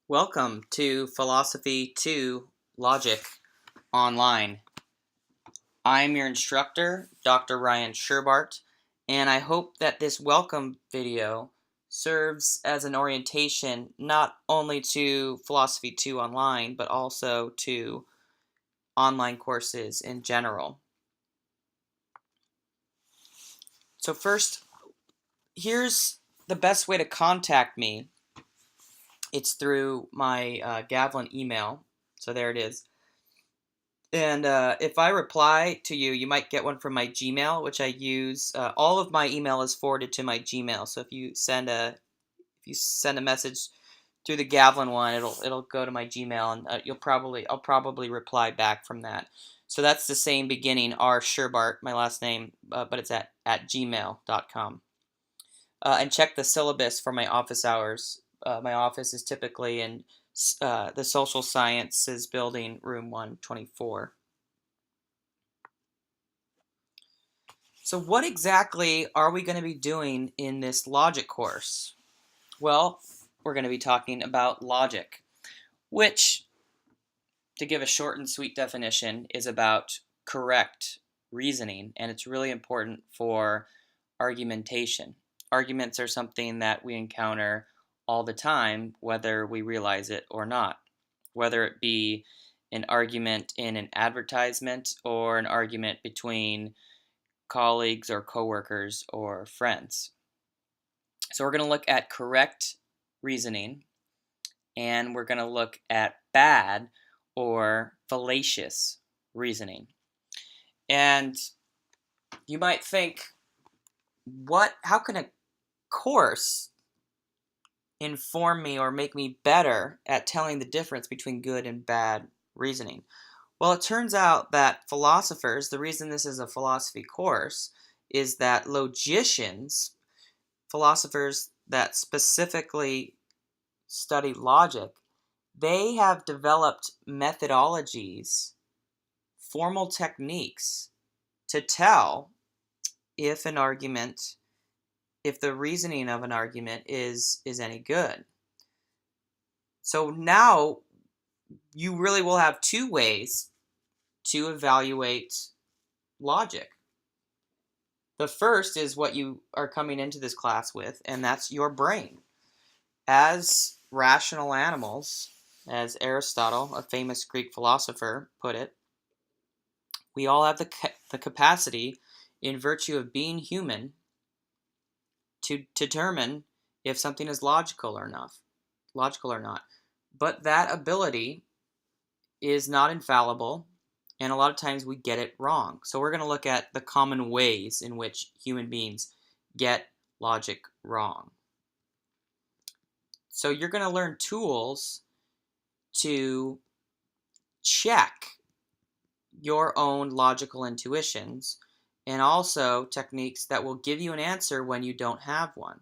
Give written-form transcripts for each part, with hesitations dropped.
Welcome to Philosophy 2 Logic Online. I'm your instructor, Dr. Ryan Sherbart, and I hope that this welcome video serves as an orientation not only to Philosophy 2 Online, but also to online courses in general. So first, here's the best way to contact me. It's through my Gavlin email. So there it is. And if I reply to you, you might get one from my Gmail, which I use. All of my email is forwarded to my Gmail. So if you send a message through the Gavlin one, it'll go to my Gmail, and I'll probably reply back from that. So that's the same beginning, R Sherbart, my last name, but it's at gmail.com. And check the syllabus for my office hours. My office is typically in the Social Sciences Building, room 124. So what exactly are we going to be doing in this logic course? Well, we're going to be talking about logic, which, to give a short and sweet definition, is about correct reasoning, and it's really important for argumentation. Arguments are something that we encounter all the time, whether we realize it or not, whether it be an argument in an advertisement or an argument between colleagues or coworkers or friends. So we're going to look at correct reasoning, and we're going to look at bad or fallacious reasoning. And you might think, how can a course inform me or make me better at telling the difference between good and bad reasoning? Well, it turns out that philosophers, the reason this is a philosophy course, is that logicians, philosophers that specifically study logic, they have developed methodologies, formal techniques to tell if the reasoning of an argument is any good. So now you really will have two ways to evaluate logic. The first is what you are coming into this class with, and that's your brain. As rational animals, as Aristotle, a famous Greek philosopher, put it, we all have the capacity, in virtue of being human, to determine if something is logical or not. But that ability is not infallible, and a lot of times we get it wrong. So we're going to look at the common ways in which human beings get logic wrong. So you're going to learn tools to check your own logical intuitions, and also techniques that will give you an answer when you don't have one.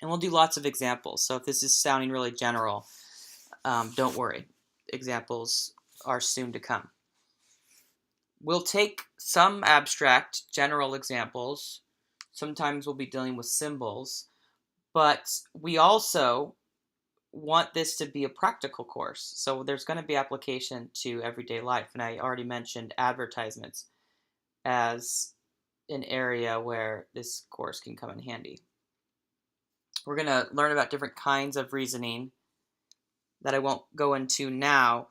And we'll do lots of examples. So if this is sounding really general, don't worry. Examples are soon to come. We'll take some abstract, general examples. Sometimes we'll be dealing with symbols. But we also want this to be a practical course. So there's going to be application to everyday life. And I already mentioned advertisements as an area where this course can come in handy. We're going to learn about different kinds of reasoning that I won't go into now.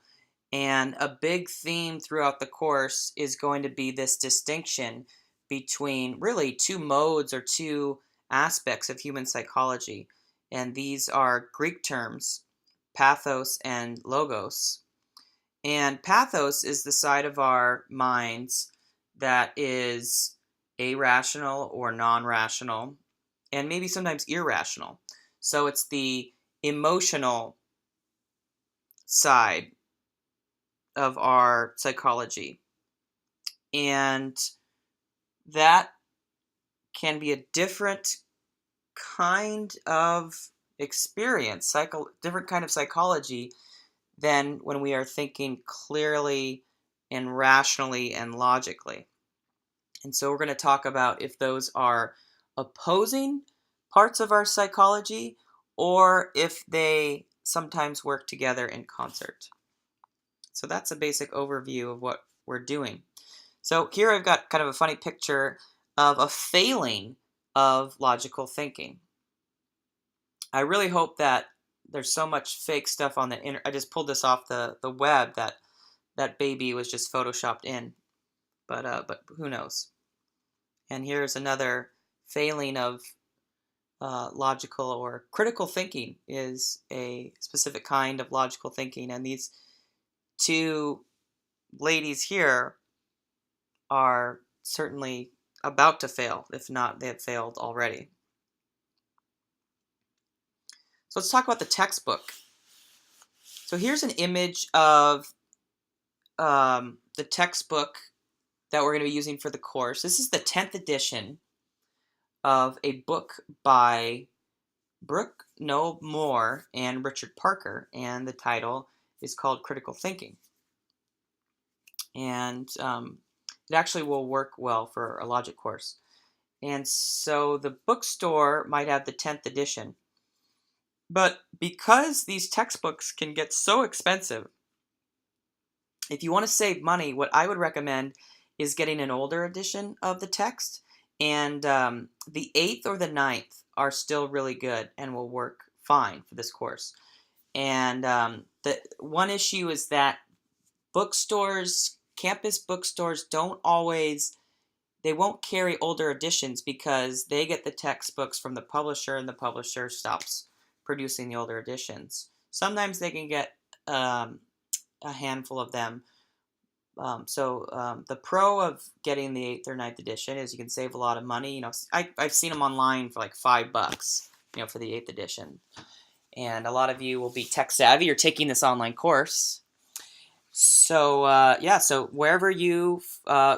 And a big theme throughout the course is going to be this distinction between really two modes or two aspects of human psychology. And these are Greek terms, pathos and logos. And pathos is the side of our minds that is irrational or non-rational, and maybe sometimes irrational. So it's the emotional side of our psychology. And that can be a different kind of experience, different kind of psychology than when we are thinking clearly and rationally and logically. And so we're going to talk about if those are opposing parts of our psychology or if they sometimes work together in concert. So that's a basic overview of what we're doing. So here I've got kind of a funny picture of a failing of logical thinking. I really hope that there's so much fake stuff on the internet. I just pulled this off the web that that baby was just photoshopped in, but who knows? And here's another failing of logical or critical thinking is a specific kind of logical thinking, and these two ladies here are certainly about to fail, if not they have failed already. So let's talk about the textbook. So here's an image of the textbook that we're going to be using for the course. This is the 10th edition of a book by Brooke Noel Moore and Richard Parker, and the title is called Critical Thinking. And it actually will work well for a logic course. And so the bookstore might have the 10th edition. But because these textbooks can get so expensive, if you want to save money, what I would recommend is getting an older edition of the text. And the 8th or the 9th are still really good and will work fine for this course. And the one issue is that bookstores, campus bookstores, they won't carry older editions because they get the textbooks from the publisher and the publisher stops producing the older editions. Sometimes they can get a handful of them. The pro of getting the 8th or 9th edition is you can save a lot of money. You know, I've seen them online for like $5, you know, for the 8th edition. And a lot of you will be tech savvy. You're taking this online course. So so wherever you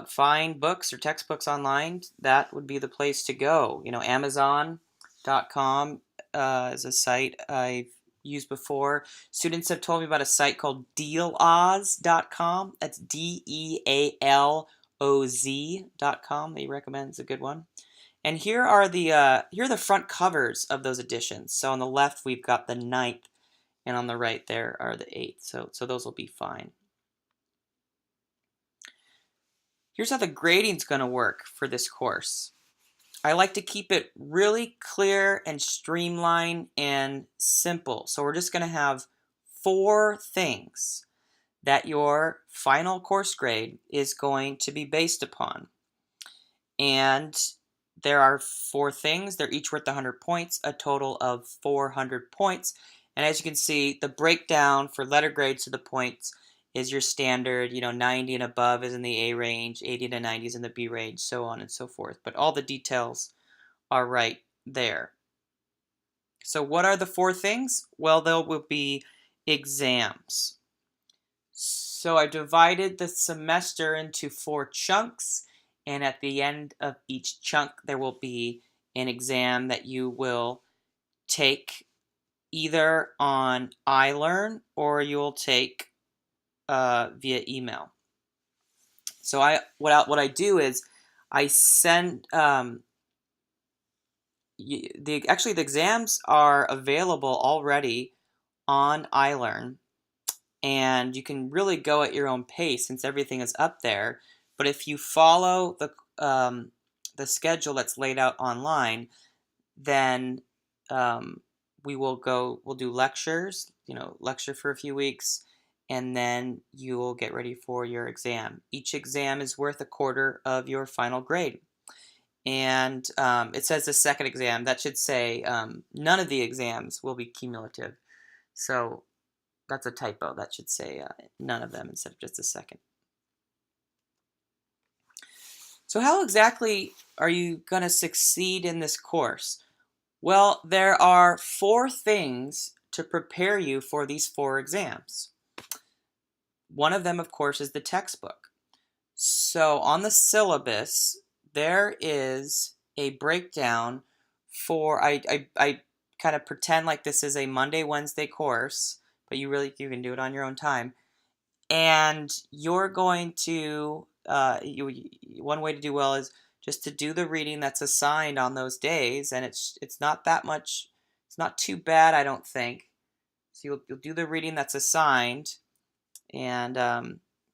find books or textbooks online, that would be the place to go. You know, Amazon.com is a site I've used before. Students have told me about a site called Dealoz.com. That's DEALOZ.com. They recommend it's a good one. And here are the front covers of those editions. So on the left we've got the 9th, and on the right there are the 8th. So those will be fine. Here's how the grading's going to work for this course. I like to keep it really clear and streamlined and simple. So we're just going to have 4 things that your final course grade is going to be based upon. And there are 4 things. They're each worth 100 points, a total of 400 points. And as you can see, the breakdown for letter grades to the points is your standard, 90 and above is in the A range, 80 to 90 is in the B range, so on and so forth. But all the details are right there. So what are the 4 things? Well, there will be exams. So I divided the semester into 4 chunks, and at the end of each chunk there will be an exam that you will take either on iLearn or you'll take via email. So what I do is I send the exams are available already on iLearn, and you can really go at your own pace since everything is up there. But if you follow the schedule that's laid out online, then we'll do lectures, lecture for a few weeks, and then you will get ready for your exam. Each exam is worth a quarter of your final grade. And it says the second exam. That should say none of the exams will be cumulative. So that's a typo. That should say none of them instead of just the second. So how exactly are you going to succeed in this course? Well, there are 4 things to prepare you for these 4 exams. One of them, of course, is the textbook. So on the syllabus, there is a breakdown for, I kind of pretend like this is a Monday, Wednesday course, but you can do it on your own time. And you're going to, one way to do well is just to do the reading that's assigned on those days, and it's not that much, it's not too bad, I don't think. So you'll do the reading that's assigned, and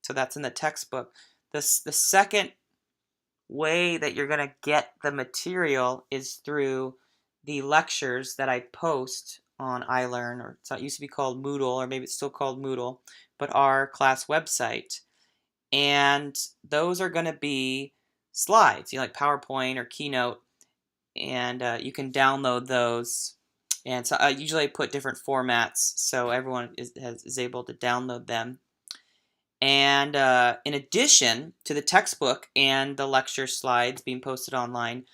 so that's in the textbook. The second way that you're going to get the material is through the lectures that I post on iLearn, or it used to be called Moodle, or maybe it's still called Moodle, but our class website. And those are going to be slides, like PowerPoint or Keynote, and you can download those. And so I usually put different formats so everyone is able to download them. And in addition to the textbook and the lecture slides being posted online,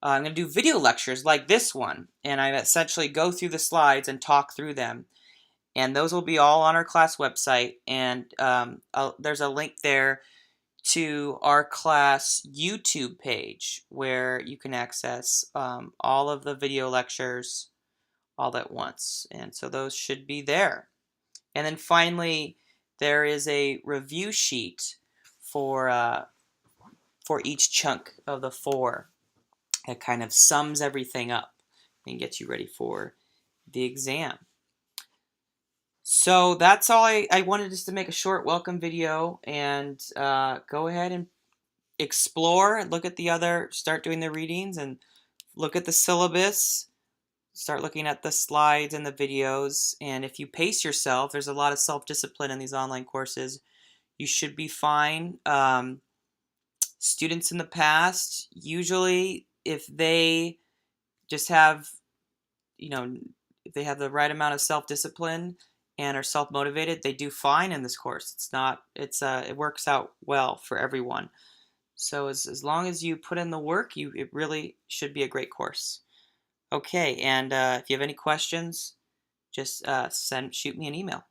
I'm going to do video lectures like this one. And I essentially go through the slides and talk through them. And those will be all on our class website. And there's a link there to our class YouTube page where you can access all of the video lectures all at once. And so those should be there. And then finally, there is a review sheet for each chunk of the 4 that kind of sums everything up and gets you ready for the exam. So that's all I wanted, just to make a short welcome video, and go ahead and explore, look at the other, start doing the readings and look at the syllabus, start looking at the slides and the videos. And if you pace yourself, there's a lot of self-discipline in these online courses, you should be fine. Students in the past, usually if they just have, if they have the right amount of self-discipline and are self-motivated, they do fine in this course. It works out well for everyone. So as long as you put in the work, it really should be a great course. Okay, and if you have any questions, just shoot me an email.